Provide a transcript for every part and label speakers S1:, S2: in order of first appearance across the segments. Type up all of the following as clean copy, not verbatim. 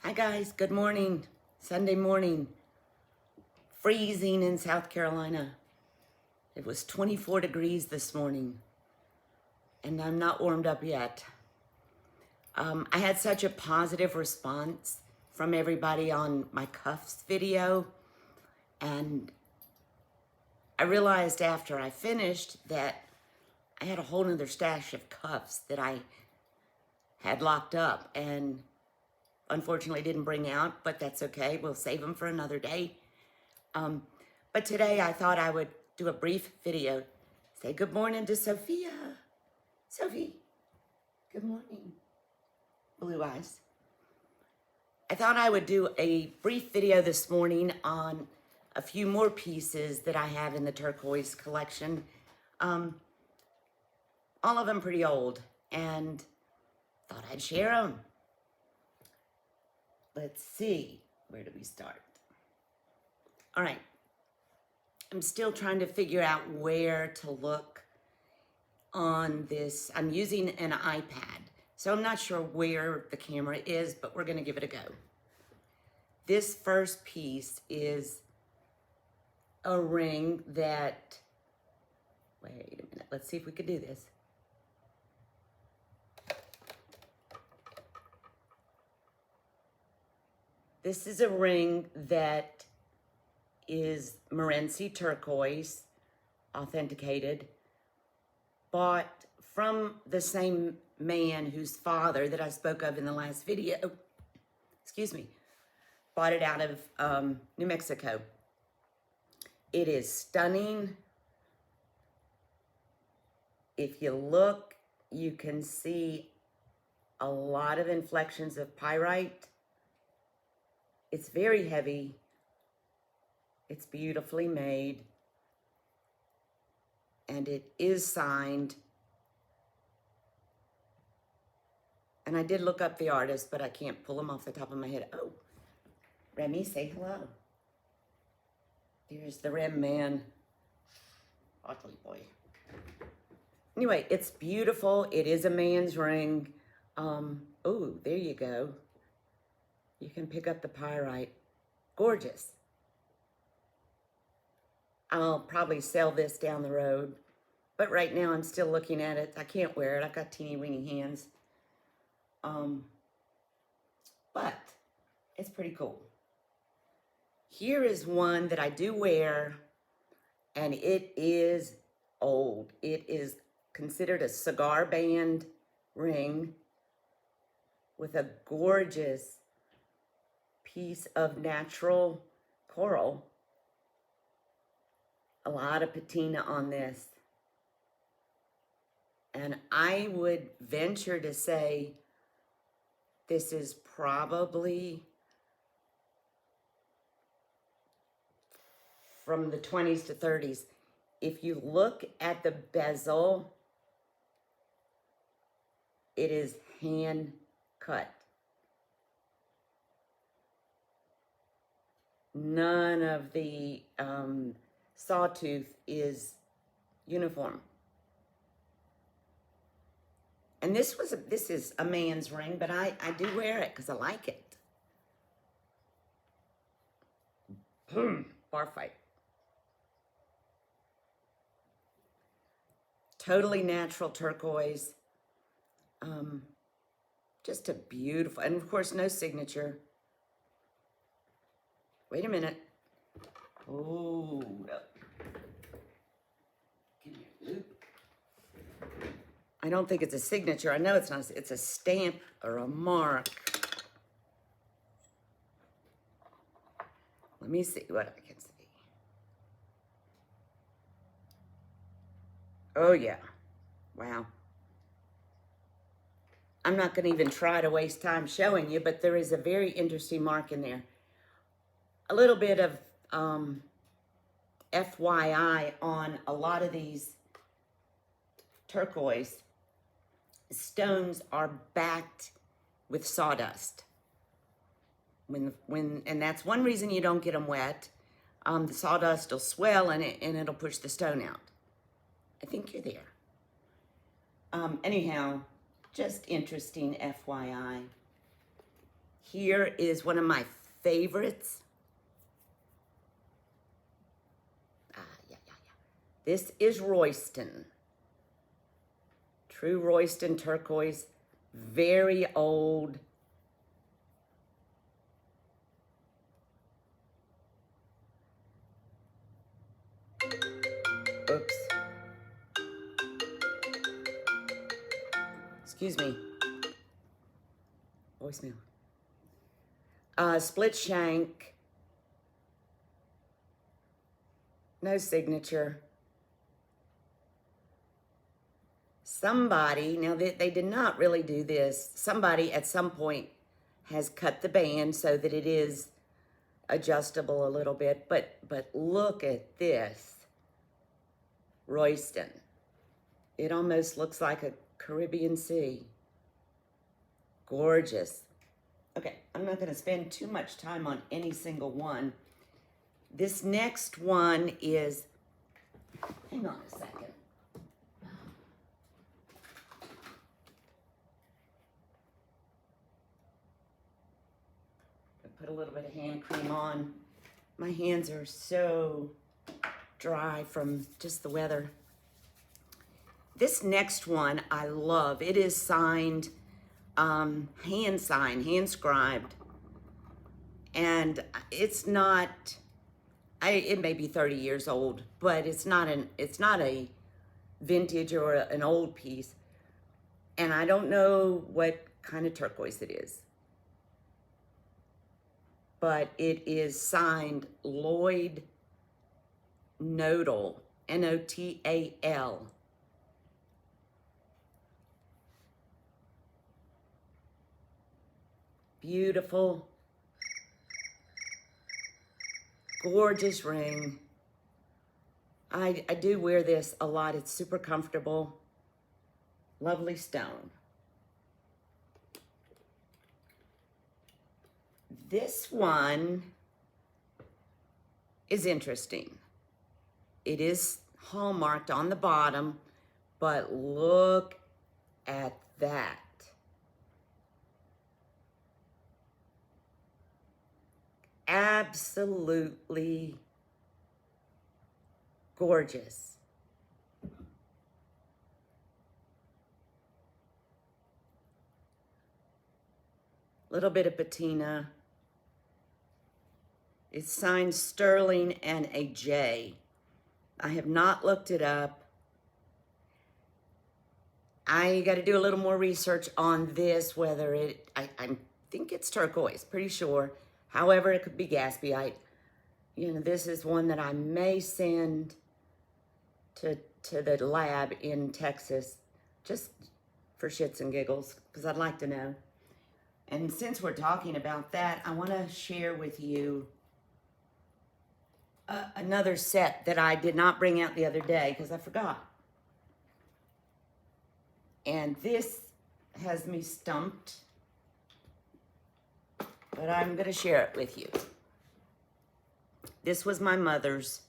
S1: Hi guys, good morning. Sunday morning. Freezing in South Carolina. It was 24 degrees this morning and I'm not warmed up yet. I had such a positive response from everybody on my cuffs video, and I realized after I finished that I had a whole nother stash of cuffs that I had locked up and unfortunately didn't bring out, but that's okay. We'll save them for another day. But today I thought I would do a brief video. Say good morning to Sophia. Sophie, good morning. Blue eyes. I thought I would do a brief video this morning on a few more pieces that I have in the Turquoise collection. All of them pretty old, and thought I'd share them. Let's see, where do we start? All right, I'm still trying to figure out where to look on this. I'm using an iPad, so I'm not sure where the camera is, but we're gonna give it a go. This first piece is a ring that, wait a minute, let's see if we could do this. This is a ring that is Morenci turquoise, authenticated, bought from the same man whose father that I spoke of in the last video, bought it out of New Mexico. It is stunning. If you look, you can see a lot of inflections of pyrite. It's very heavy. It's beautifully made. And it is signed. And I did look up the artist, but I can't pull them off the top of my head. Oh, Remy, say hello. There's the Rem man. Ugly boy. Anyway, it's beautiful. It is a man's ring. Oh, there you go. You can pick up the pyrite. Gorgeous. I'll probably sell this down the road, but right now I'm still looking at it. I can't wear it. I've got teeny weeny hands. But it's pretty cool. Here is one that I do wear, and it is old. It is considered a cigar band ring with a gorgeous piece of natural coral. A lot of patina on this. And I would venture to say this is probably from the 20s to 30s. If you look at the bezel, it is hand cut. None of the sawtooth is uniform. And this is a man's ring, but I do wear it because I like it. Bar fight. Totally natural turquoise. Just a beautiful, and of course no signature. Wait a minute. Oh, give me a loop. I don't think it's a signature. I know it's not. It's a stamp or a mark. Let me see what I can see. Oh, yeah. Wow. I'm not going to even try to waste time showing you, but there is a very interesting mark in there. A little bit of FYI on a lot of these turquoise stones are backed with sawdust. And that's one reason you don't get them wet. The sawdust will swell and it'll push the stone out. I think you're there. Anyhow, just interesting FYI. here is one of my favorites. This is Royston. True Royston turquoise. Very old. Oops. Excuse me. Voicemail. Split shank. No signature. Somebody, now they did not really do this. Somebody at some point has cut the band so that it is adjustable a little bit, but look at this. Royston. It almost looks like a Caribbean Sea. Gorgeous. Okay, I'm not going to spend too much time on any single one. This next one is, hang on a second. Put a little bit of hand cream on. My hands are so dry from just the weather. This next one I love. It is signed, hand signed, hand scribed. And it's not, it may be 30 years old, but it's not a vintage or an old piece. And I don't know what kind of turquoise it is. But it is signed Lloyd Notal, N-O-T-A-L. Beautiful, gorgeous ring. I do wear this a lot. It's super comfortable. Lovely stone. This one is interesting. It is hallmarked on the bottom, but look at that. Absolutely gorgeous. Little bit of patina. It's signed Sterling and a J. I have not looked it up. I got to do a little more research on this, whether I think it's turquoise, pretty sure. However, it could be gaspionite. You know, this is one that I may send to the lab in Texas, just for shits and giggles, because I'd like to know. And since we're talking about that, I want to share with you another set that I did not bring out the other day because I forgot. And this has me stumped, but I'm going to share it with you. This was my mother's,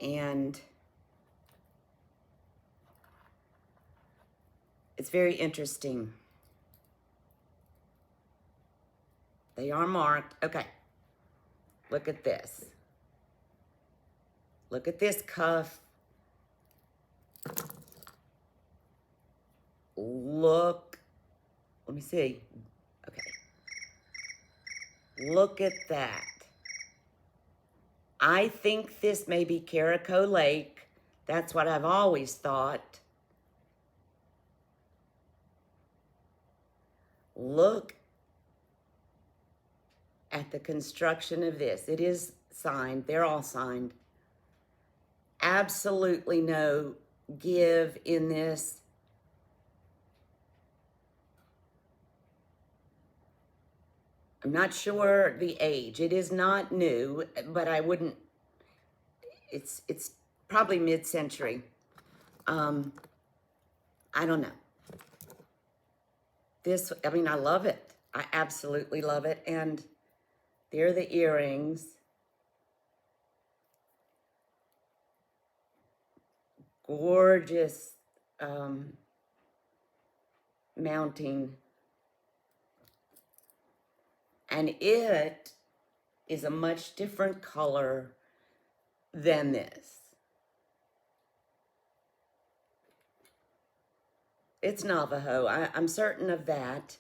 S1: and it's very interesting. They are marked. Okay. Look at this. Look at this cuff. Look. Let me see. Okay. Look at that. I think this may be Caraco Lake. That's what I've always thought. Look at the construction of this. It is signed. They're all signed. Absolutely no give in this. I'm not sure the age. It is not new, but I wouldn't, it's probably mid-century. I don't know. This, I mean, I love it. I absolutely love it. And there are the earrings. Gorgeous mounting. And it is a much different color than this. It's Navajo, I'm certain of that.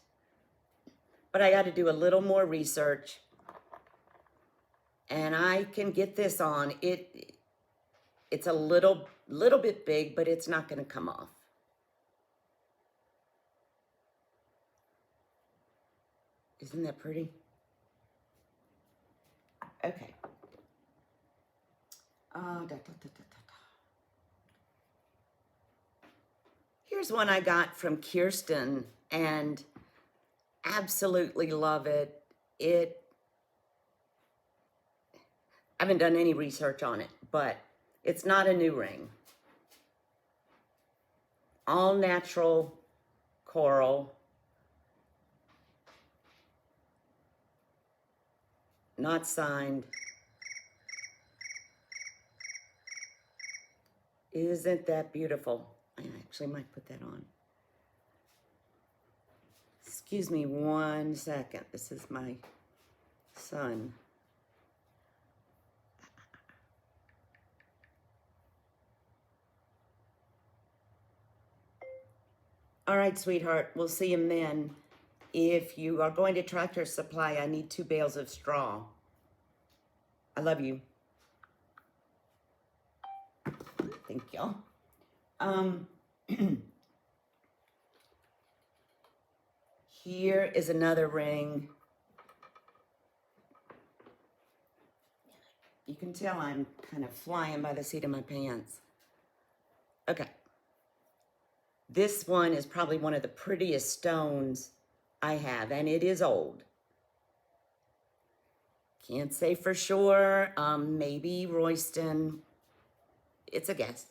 S1: But I got to do a little more research. And I can get this on. It's a little bit big, but it's not going to come off. Isn't that pretty? Okay. Here's one I got from Kirsten, and absolutely love it. I haven't done any research on it, but it's not a new ring. All natural coral. Not signed. Isn't that beautiful? I actually might put that on. Excuse me 1 second. This is my son. All right, sweetheart, we'll see him then. If you are going to Tractor Supply, I need 2 bales of straw. I love you. Thank y'all. Here is another ring. You can tell I'm kind of flying by the seat of my pants. Okay. This one is probably one of the prettiest stones I have, and it is old. Can't say for sure. Maybe Royston. It's a guess.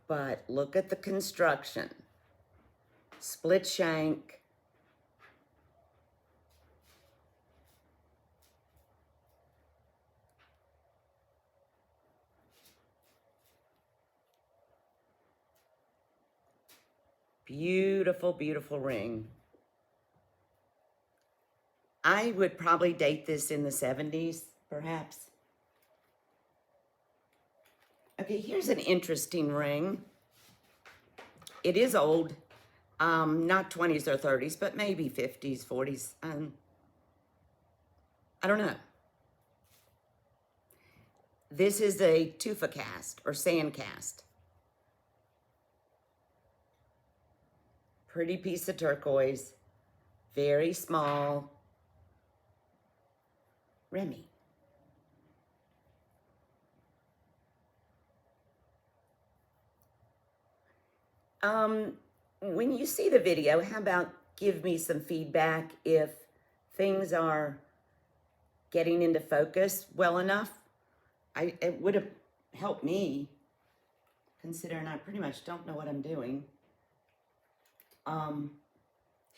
S1: But look at the construction. Split shank. Beautiful, beautiful ring. I would probably date this in the 70s, perhaps. Okay, here's an interesting ring. It is old, not 20s or 30s, but maybe 50s, 40s. I don't know. This is a tufa cast or sand cast. Pretty piece of turquoise, very small. Remy. When you see the video, how about give me some feedback if things are getting into focus well enough? It would have helped me, considering I pretty much don't know what I'm doing.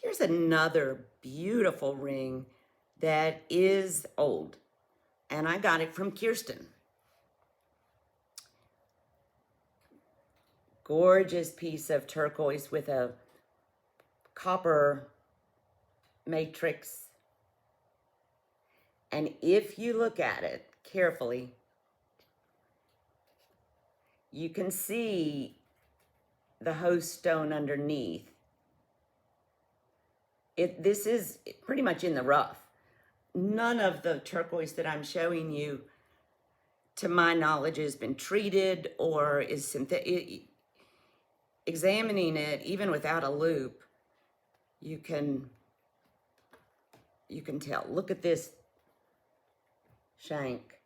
S1: Here's another beautiful ring that is old, and I got it from Kirsten. Gorgeous piece of turquoise with a copper matrix. And if you look at it carefully, you can see the host stone underneath. This is pretty much in the rough. None of the turquoise that I'm showing you, to my knowledge, has been treated or is synthetic. Examining it, even without a loop, you can tell. Look at this shank.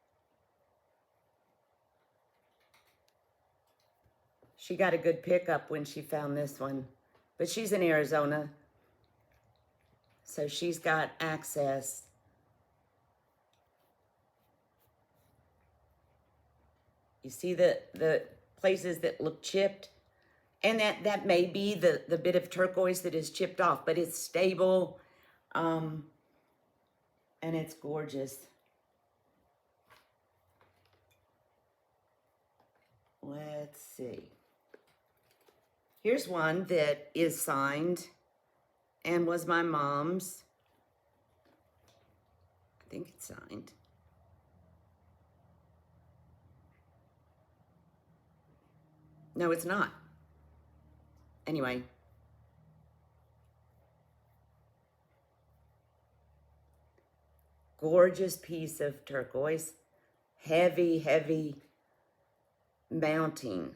S1: She got a good pickup when she found this one, but she's in Arizona, so she's got access. You see the places that look chipped? And that may be the bit of turquoise that is chipped off, but it's stable, and it's gorgeous. Let's see. Here's one that is signed and was my mom's. I think it's signed. No, it's not. Anyway. Gorgeous piece of turquoise. Heavy, heavy mounting.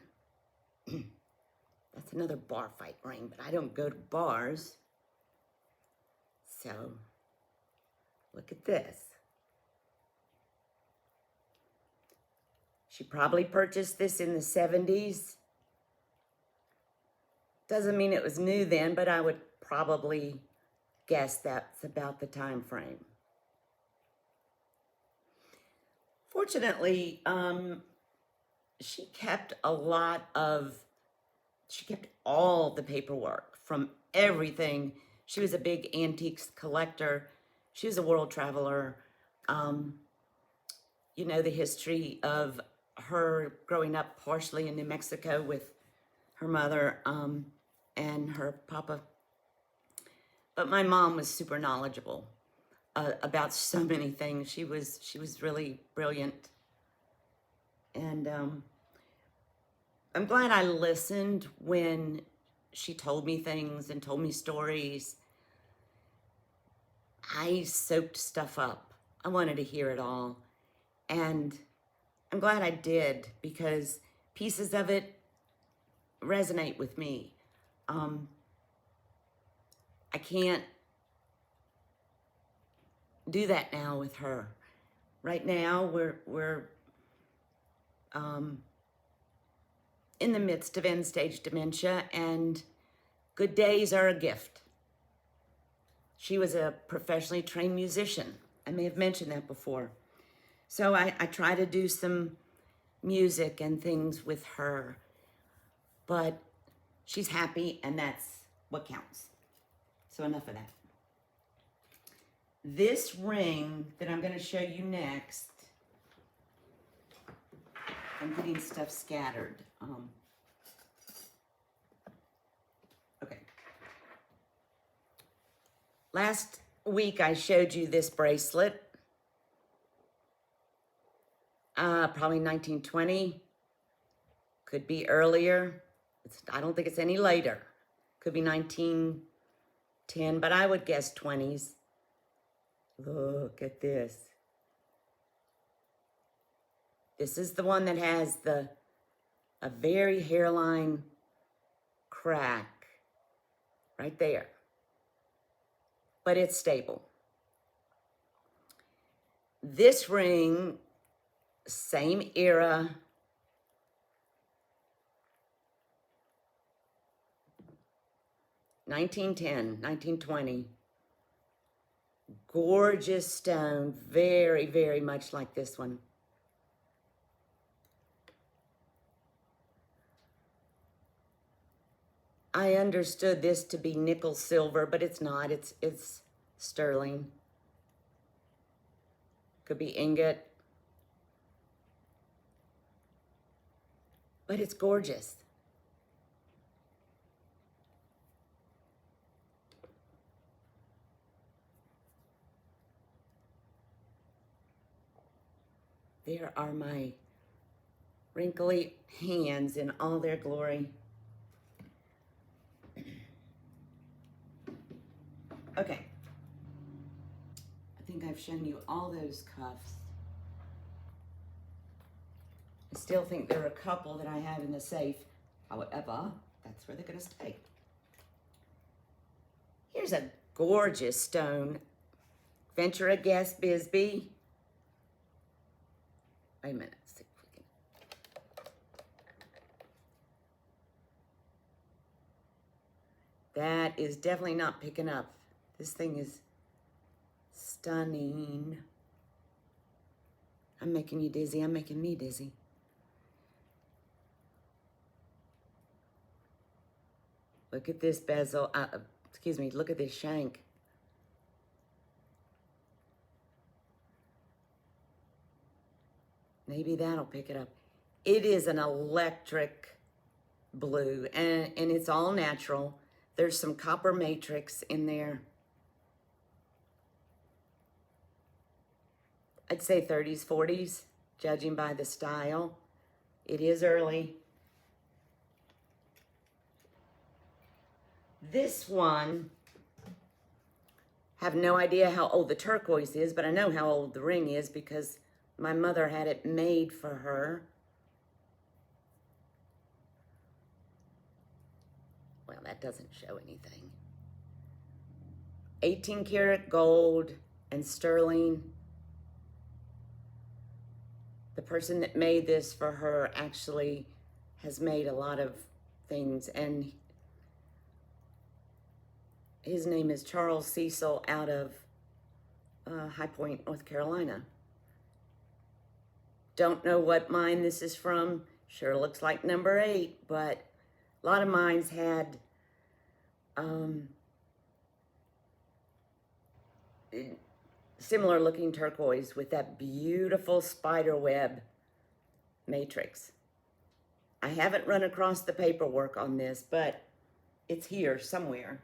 S1: That's another bar fight ring, but I don't go to bars. So, look at this. She probably purchased this in the 70s. Doesn't mean it was new then, but I would probably guess that's about the time frame. Fortunately, she kept all the paperwork from everything. She was a big antiques collector. She was a world traveler. You know the history of her growing up partially in New Mexico with her mother and her papa. But my mom was super knowledgeable about so many things. She was really brilliant. And I'm glad I listened when she told me things and told me stories. I soaked stuff up. I wanted to hear it all. And I'm glad I did, because pieces of it resonate with me. I can't do that now with her. Right now, we're in the midst of end-stage dementia, and good days are a gift. She was a professionally trained musician. I may have mentioned that before. So I try to do some music and things with her, but she's happy, and that's what counts. So enough of that. This ring that I'm going to show you next, I'm getting stuff scattered. Okay. Last week I showed you this bracelet. Probably 1920. Could be earlier. I don't think it's any later. Could be 1910, but I would guess 20s. Look at this. This is the one that has a very hairline crack right there. But it's stable. This ring, same era. $1910, $1920. Gorgeous stone, very, very much like this one. I understood this to be nickel silver, but it's not. It's sterling. Could be ingot. But it's gorgeous. There are my wrinkly hands in all their glory. Okay. I think I've shown you all those cuffs. I still think there are a couple that I have in the safe. However, that's where they're going to stay. Here's a gorgeous stone. Venture a guess, Bisbee. Wait a minute. See if we can. That is definitely not picking up. This thing is stunning. I'm making you dizzy. I'm making me dizzy. Look at this bezel. Excuse me. Look at this shank. Maybe that'll pick it up. It is an electric blue, and it's all natural. There's some copper matrix in there. I'd say 30s, 40s, judging by the style. It is early. This one, have no idea how old the turquoise is, but I know how old the ring is because my mother had it made for her. Well, that doesn't show anything. 18 karat gold and sterling. The person that made this for her actually has made a lot of things, and his name is Charles Cecil out of High Point, North Carolina. Don't know what mine this is from. Sure looks like number 8, but a lot of mines had similar looking turquoise with that beautiful spider web matrix. I haven't run across the paperwork on this, but it's here somewhere.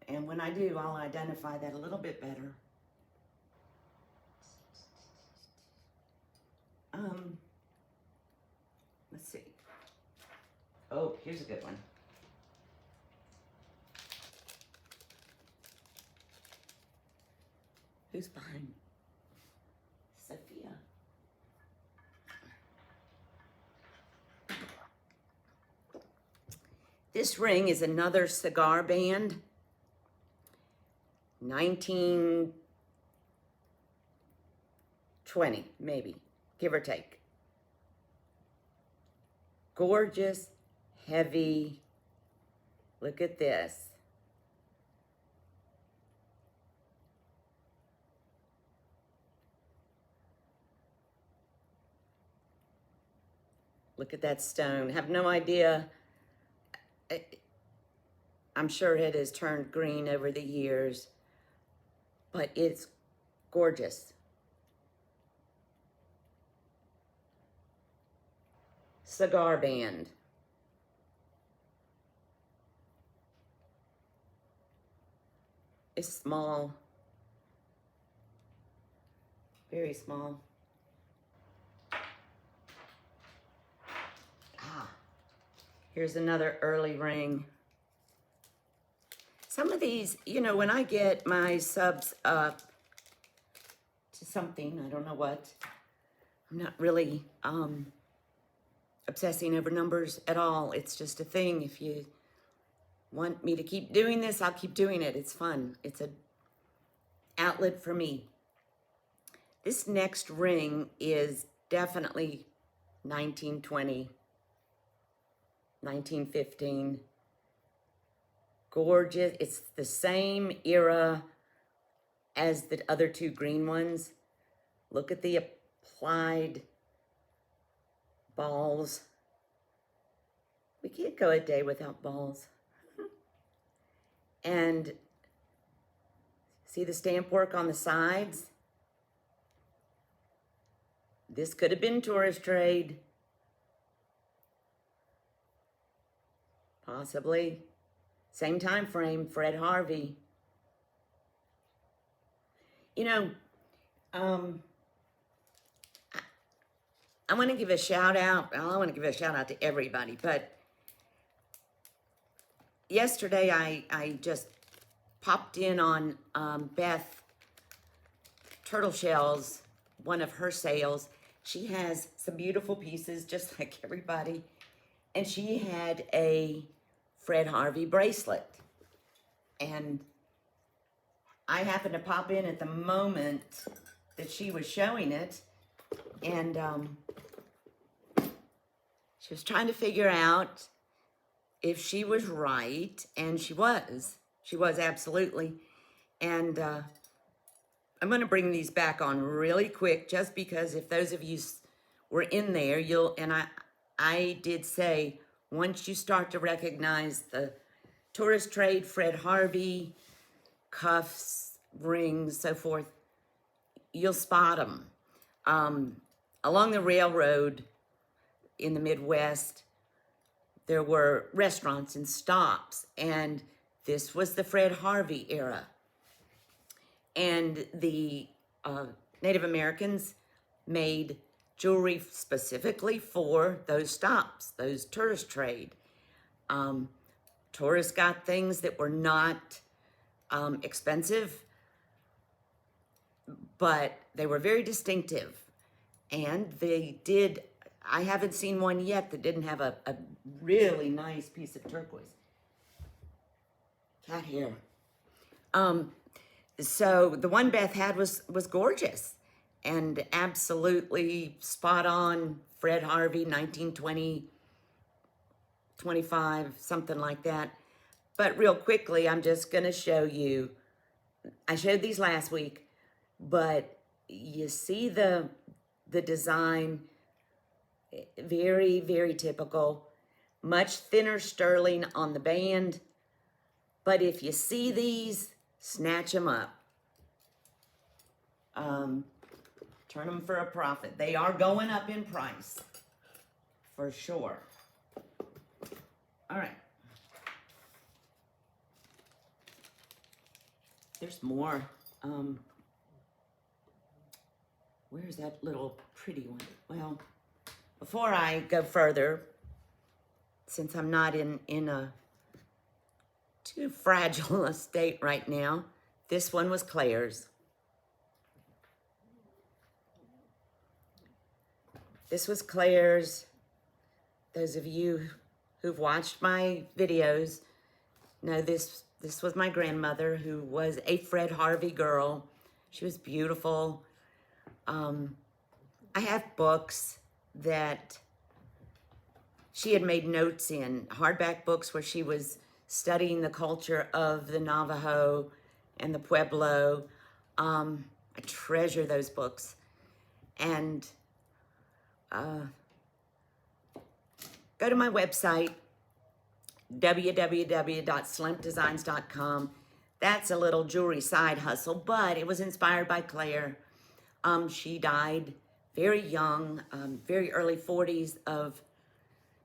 S1: And when I do, I'll identify that a little bit better. Let's see. Oh, here's a good one. Who's behind? Sophia. This ring is another cigar band. 1920, maybe, give or take. Gorgeous, heavy. Look at this. Look at that stone. Have no idea. I'm sure it has turned green over the years, but it's gorgeous. Cigar band. It's small. Very small. Here's another early ring. Some of these, you know, when I get my subs up to something, I don't know what, I'm not really obsessing over numbers at all. It's just a thing. If you want me to keep doing this, I'll keep doing it. It's fun. It's an outlet for me. This next ring is definitely 1920. 1915. Gorgeous. It's the same era as the other two green ones. Look at the applied balls. We can't go a day without balls. And see the stamp work on the sides? This could have been tourist trade. Possibly. Same time frame, Fred Harvey. You know, I want to give a shout out. Well, I want to give a shout out to everybody, but yesterday I just popped in on Beth Turtle Shells, one of her sales. She has some beautiful pieces, just like everybody. And she had a Fred Harvey bracelet. And I happened to pop in at the moment that she was showing it. And she was trying to figure out if she was right. And she was. She was absolutely. And I'm going to bring these back on really quick, just because if those of you were in there, I did say, once you start to recognize the tourist trade, Fred Harvey, cuffs, rings, so forth, you'll spot them. Along the railroad in the Midwest, there were restaurants and stops, and this was the Fred Harvey era. And the Native Americans made jewelry specifically for those stops, those tourist trade. Tourists got things that were not expensive, but they were very distinctive. And they did, I haven't seen one yet that didn't have a really nice piece of turquoise. Cat hair. So the one Beth had was gorgeous and absolutely spot on. Fred Harvey, 1920, 25, something like that. But real quickly, I'm just going to show you. I showed these last week, but you see the design, very, very typical. Much thinner sterling on the band. But if you see these, snatch them up. Turn them for a profit. They are going up in price, for sure. All right. There's more. Where's that little pretty one? Well, before I go further, since I'm not in a too fragile a state right now, this one was Claire's. This was Claire's. Those of you who've watched my videos know this was my grandmother, who was a Fred Harvey girl. She was beautiful. I have books that she had made notes in, hardback books where she was studying the culture of the Navajo and the Pueblo. I treasure those books. And go to my website, www.slimpdesigns.com. That's a little jewelry side hustle, but it was inspired by Claire. She died very young, very early 40s of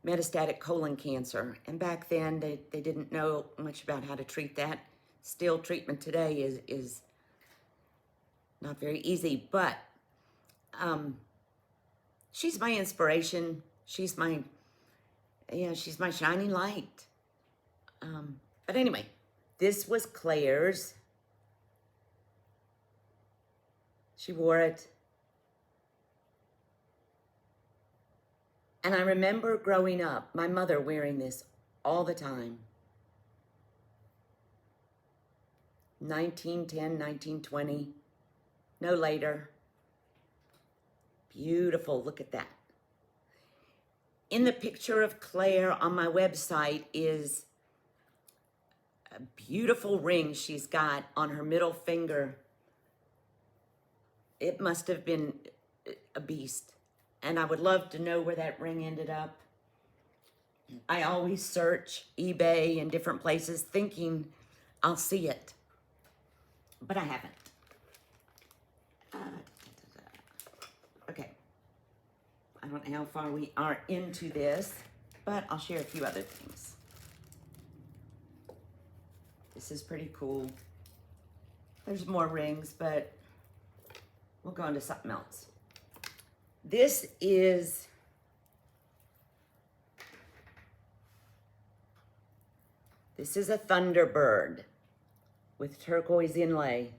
S1: metastatic colon cancer. And back then, they didn't know much about how to treat that. Still, treatment today is not very easy, but she's my inspiration. She's my shining light. But anyway, this was Claire's. She wore it. And I remember growing up, my mother wearing this all the time. 1910, 1920, no later. Beautiful, look at that. In the picture of Claire on my website is a beautiful ring she's got on her middle finger. It must have been a beast. And I would love to know where that ring ended up. I always search eBay and different places thinking I'll see it. But I haven't. Okay. I don't know how far we are into this, but I'll share a few other things. This is pretty cool. There's more rings, but we'll go into something else. This is a Thunderbird with turquoise inlay.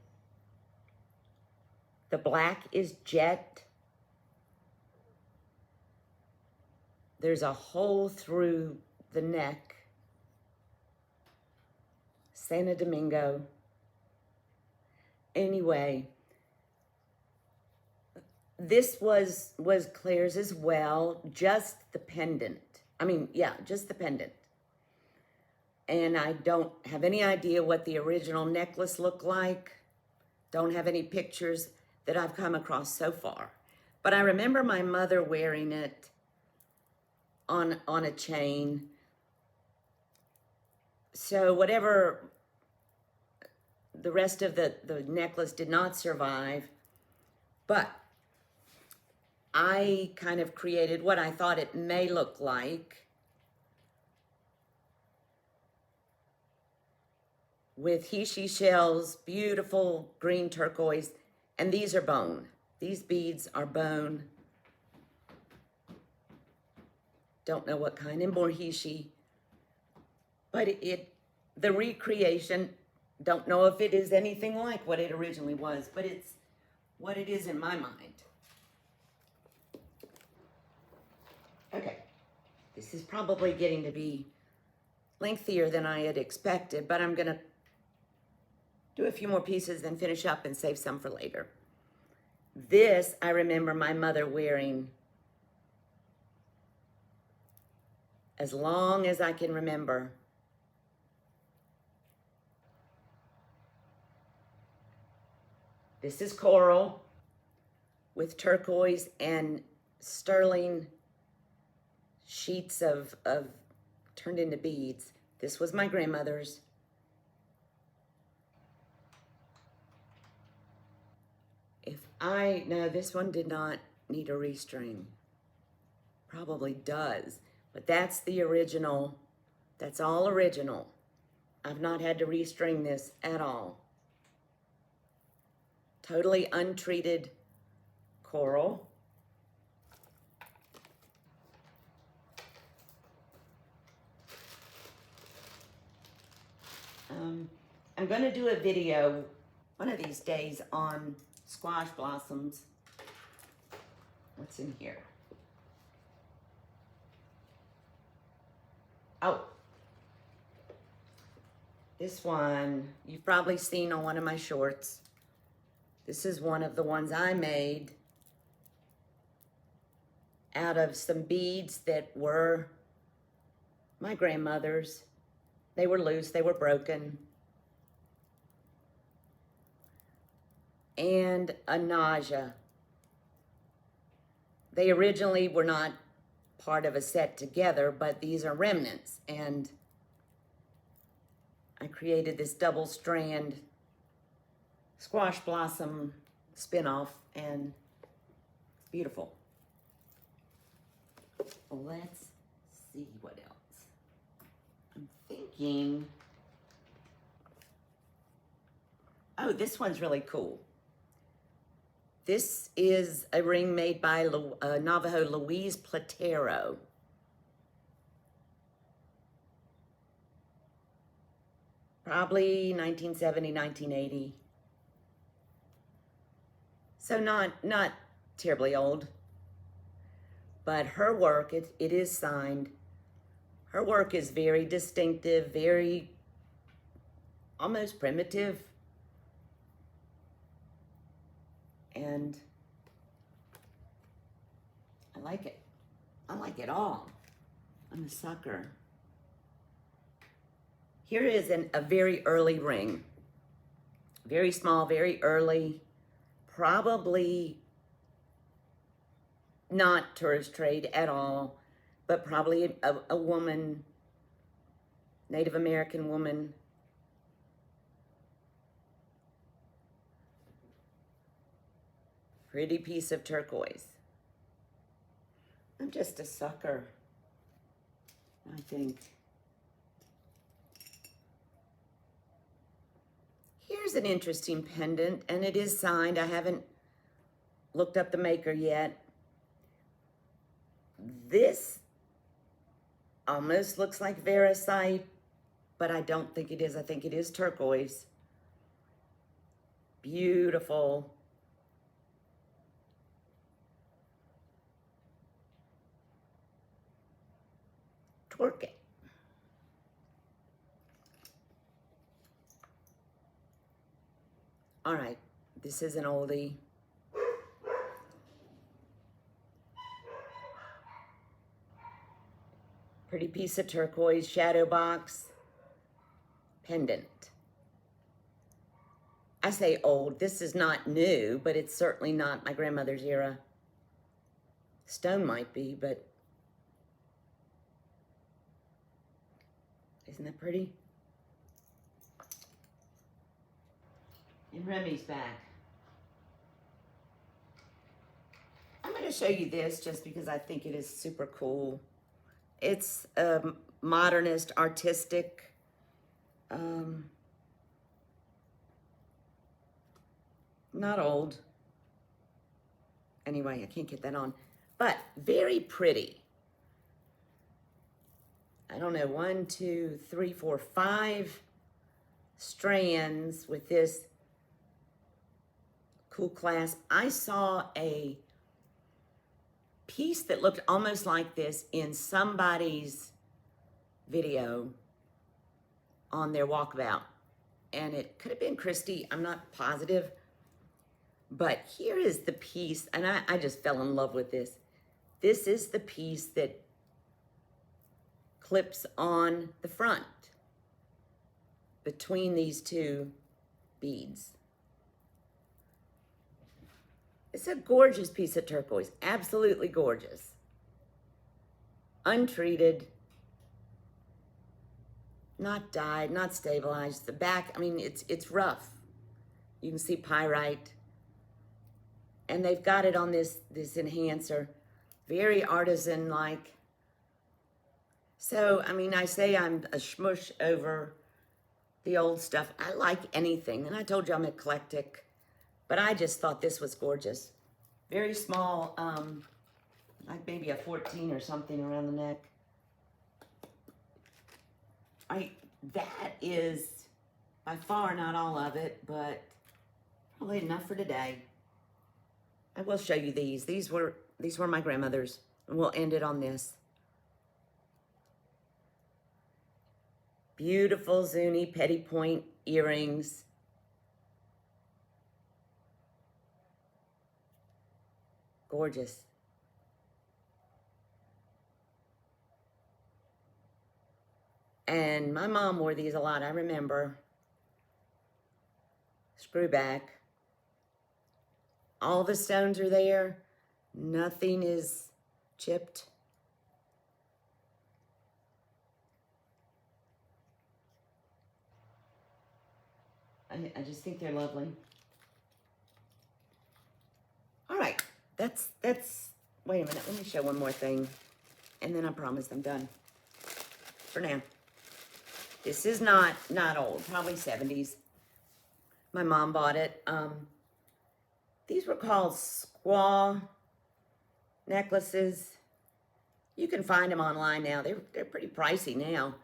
S1: The black is jet. There's a hole through the neck. Santo Domingo. Anyway, this was Claire's as well, just the pendant. Just the pendant. And I don't have any idea what the original necklace looked like. Don't have any pictures that I've come across so far. But I remember my mother wearing it on a chain. So whatever, the rest of the necklace did not survive. But I kind of created what I thought it may look like with he, she shells, beautiful green turquoise, and these are bone. These beads are bone. Don't know what kind in Borhishi. But the recreation, don't know if it is anything like what it originally was, but it's what it is in my mind. Okay, this is probably getting to be lengthier than I had expected, but I'm gonna do a few more pieces, then finish up and save some for later. This, I remember my mother wearing as long as I can remember. This is coral with turquoise and sterling sheets of turned into beads. This was my grandmother's. No, this one did not need a restring. Probably does, but that's the original. That's all original. I've not had to restring this at all. Totally untreated coral. I'm going to do a video one of these days on squash blossoms. What's in here? Oh, this one you've probably seen on one of my shorts. This is one of the ones I made out of some beads that were my grandmother's. They were loose, they were broken. And a nausea. They originally were not part of a set together, but these are remnants. And I created this double strand squash blossom spin-off, and it's beautiful. Let's see what else. I'm thinking, oh, this one's really cool. This is a ring made by Navajo Louise Platero. Probably 1970, 1980. So not terribly old. But her work, it is signed. Her work is very distinctive, very almost primitive. And I like it. I like it all. I'm a sucker. Here is a very early ring. Very small, very early. Probably not tourist trade at all, but probably a woman, Native American woman. Pretty piece of turquoise. I'm just a sucker, I think. Here's an interesting pendant, and it is signed. I haven't looked up the maker yet. This almost looks like Veracite, but I don't think it is. I think it is turquoise. Beautiful. Twerk it. All right, this is an oldie. Pretty piece of turquoise, shadow box, pendant. I say old, this is not new, but it's certainly not my grandmother's era. Stone might be, but isn't that pretty? And Remy's back. I'm going to show you this just because I think it is super cool. It's modernist, artistic. Not old. Anyway, I can't get that on. But very pretty. I don't know, 1, 2, 3, 4, 5 strands with this cool clasp. I saw a piece that looked almost like this in somebody's video on their walkabout. And it could have been Christy, I'm not positive. But here is the piece, and I just fell in love with this. This is the piece that clips on the front between these two beads. It's a gorgeous piece of turquoise, absolutely gorgeous. Untreated, not dyed, not stabilized. The back, I mean, it's rough. You can see pyrite. And they've got it on this enhancer, very artisan-like. So, I mean, I say I'm a smush over the old stuff. I like anything, and I told you I'm eclectic, but I just thought this was gorgeous. Very small, like maybe a 14 or something around the neck. That is by far not all of it, but probably enough for today. I will show you these. These were my grandmother's, and we'll end it on this. Beautiful Zuni petty point earrings. Gorgeous. And my mom wore these a lot, I remember. Screw back. All the stones are there. Nothing is chipped. I just think they're lovely. All right, that's, wait a minute, let me show one more thing. And then I promise I'm done for now. This is not old, probably 70s. My mom bought it. These were called squaw necklaces. You can find them online now. They're pretty pricey now.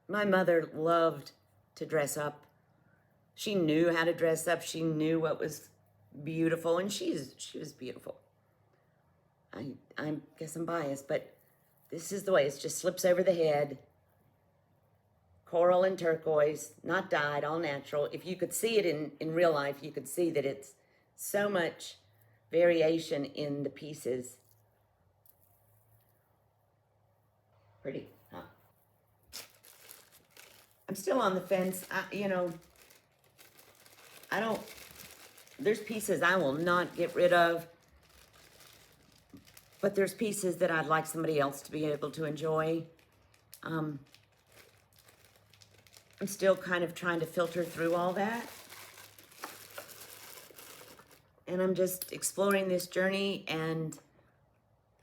S1: My mother loved to dress up. She knew how to dress up. She knew what was beautiful, and she was beautiful. I guess I'm biased, but this is the way. It just slips over the head. Coral and turquoise, not dyed, all natural. If you could see it in real life, you could see that it's so much variation in the pieces. Pretty, huh? I'm still on the fence. There's pieces I will not get rid of, but there's pieces that I'd like somebody else to be able to enjoy. I'm still kind of trying to filter through all that. And I'm just exploring this journey, and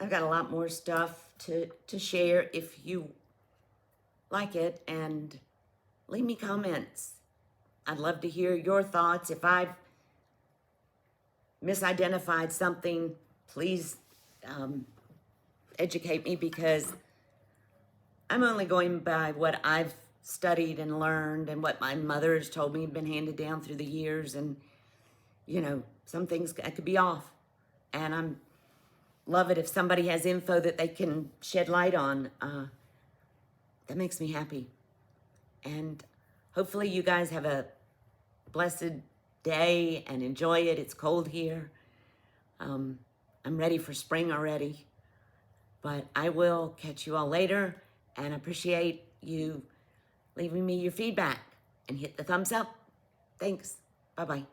S1: I've got a lot more stuff to share if you like it, and leave me comments. I'd love to hear your thoughts. If I've misidentified something, please educate me, because I'm only going by what I've studied and learned and what my mother has told me, been handed down through the years. And, some things I could be off. And I'm love it if somebody has info that they can shed light on. That makes me happy. And hopefully you guys have a blessed day and enjoy it. It's cold here. I'm ready for spring already. But I will catch you all later, and appreciate you leaving me your feedback, and hit the thumbs up. Thanks. Bye-bye.